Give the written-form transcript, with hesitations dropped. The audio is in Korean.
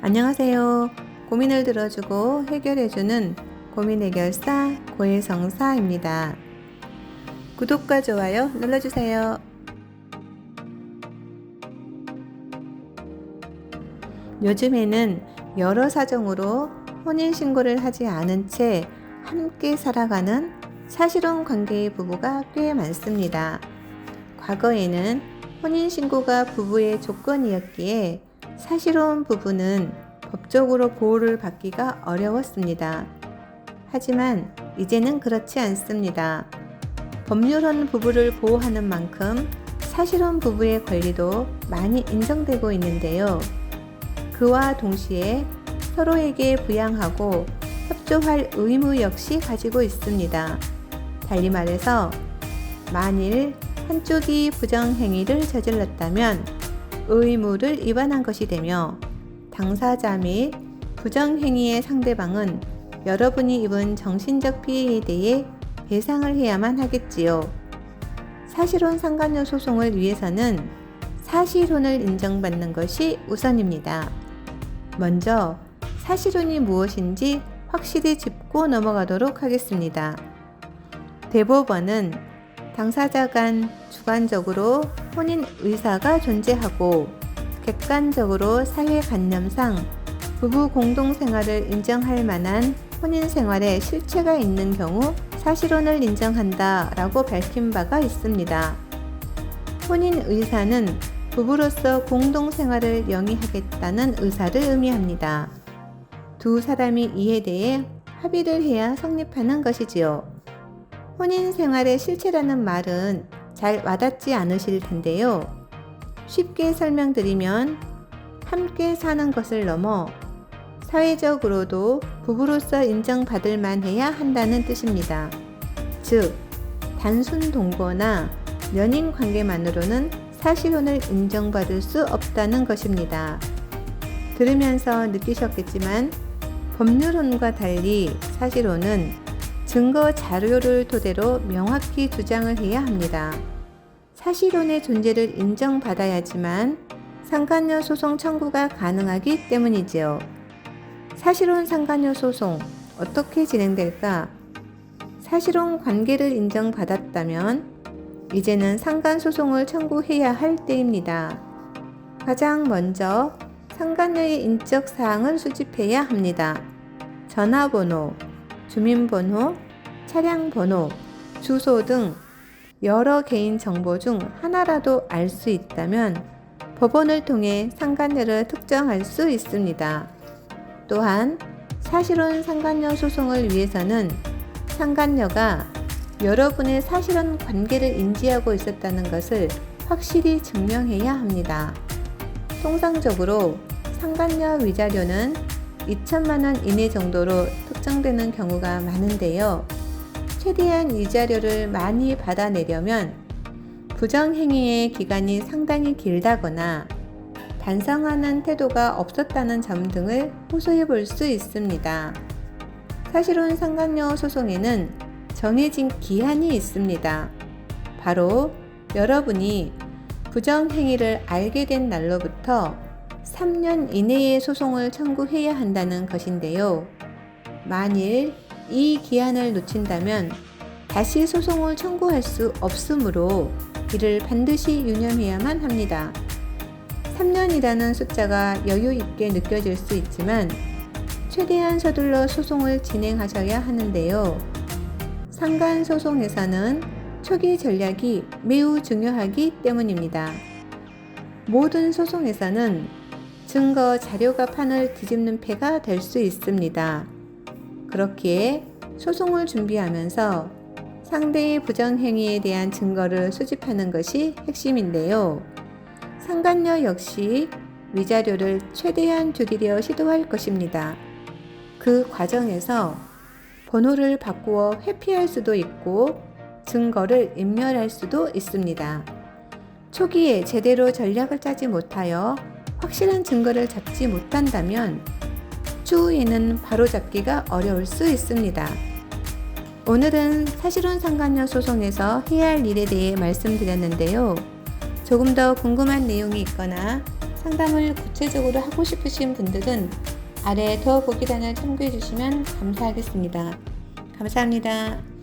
안녕하세요. 고민을 들어주고 해결해주는 고민해결사 고혜성사입니다. 구독과 좋아요 눌러주세요. 요즘에는 여러 사정으로 혼인신고를 하지 않은 채 함께 살아가는 사실혼 관계의 부부가 꽤 많습니다. 과거에는 혼인신고가 부부의 조건이었기에 사실혼 부부는 법적으로 보호를 받기가 어려웠습니다. 하지만 이제는 그렇지 않습니다. 법률혼 부부를 보호하는 만큼 사실혼 부부의 권리도 많이 인정되고 있는데요. 그와 동시에 서로에게 부양하고 협조할 의무 역시 가지고 있습니다. 달리 말해서 만일 한쪽이 부정행위를 저질렀다면 의무를 위반한 것이 되며 당사자 및 부정행위의 상대방은 여러분이 입은 정신적 피해에 대해 배상을 해야만 하겠지요. 사실혼 상간녀 소송을 위해서는 사실혼을 인정받는 것이 우선입니다. 먼저 사실혼이 무엇인지 확실히 짚고 넘어가도록 하겠습니다. 대법원은 당사자 간 주관적으로 혼인 의사가 존재하고 객관적으로 사회관념상 부부 공동생활을 인정할 만한 혼인생활에 실체가 있는 경우 사실혼을 인정한다 라고 밝힌 바가 있습니다. 혼인 의사는 부부로서 공동생활을 영위하겠다는 의사를 의미합니다. 두 사람이 이에 대해 합의를 해야 성립하는 것이지요. 혼인생활의 실체라는 말은 잘 와닿지 않으실 텐데요. 쉽게 설명드리면 함께 사는 것을 넘어 사회적으로도 부부로서 인정받을 만해야 한다는 뜻입니다. 즉, 단순 동거나 연인 관계만으로는 사실혼을 인정받을 수 없다는 것입니다. 들으면서 느끼셨겠지만 법률혼과 달리 사실혼은 증거 자료를 토대로 명확히 주장을 해야 합니다. 사실혼의 존재를 인정받아야지만 상간녀 소송 청구가 가능하기 때문이지요. 사실혼 상간녀 소송 어떻게 진행될까? 사실혼 관계를 인정받았다면 이제는 상간 소송을 청구해야 할 때입니다. 가장 먼저 상간녀의 인적 사항을 수집해야 합니다. 전화번호, 주민번호, 차량번호, 주소 등 여러 개인 정보 중 하나라도 알 수 있다면 법원을 통해 상간녀를 특정할 수 있습니다. 또한 사실혼 상간녀 소송을 위해서는 상간녀가 여러분의 사실혼 관계를 인지하고 있었다는 것을 확실히 증명해야 합니다. 통상적으로 상간녀 위자료는 2천만 원 이내 정도로 특정되는 경우가 많은데요. 최대한 위자료를 많이 받아내려면 부정행위의 기간이 상당히 길다거나 반성하는 태도가 없었다는 점 등을 호소해 볼 수 있습니다. 사실혼 상간녀 소송에는 정해진 기한이 있습니다. 바로 여러분이 부정행위를 알게 된 날로부터 3년 이내에 소송을 청구해야 한다는 것인데요. 만일 이 기한을 놓친다면 다시 소송을 청구할 수 없으므로 이를 반드시 유념해야만 합니다. 3년이라는 숫자가 여유 있게 느껴질 수 있지만 최대한 서둘러 소송을 진행하셔야 하는데요. 상간 소송에서는 초기 전략이 매우 중요하기 때문입니다. 모든 소송에서는 증거 자료가 판을 뒤집는 패가 될 수 있습니다. 그렇기에 소송을 준비하면서 상대의 부정행위에 대한 증거를 수집하는 것이 핵심인데요. 상간녀 역시 위자료를 최대한 줄이려 시도할 것입니다. 그 과정에서 번호를 바꾸어 회피할 수도 있고 증거를 인멸할 수도 있습니다. 초기에 제대로 전략을 짜지 못하여 확실한 증거를 잡지 못한다면 추후에는 바로잡기가 어려울 수 있습니다. 오늘은 사실혼 상간녀 소송에서 해야 할 일에 대해 말씀드렸는데요. 조금 더 궁금한 내용이 있거나 상담을 구체적으로 하고 싶으신 분들은 아래 더보기란을 참고해 주시면 감사하겠습니다. 감사합니다.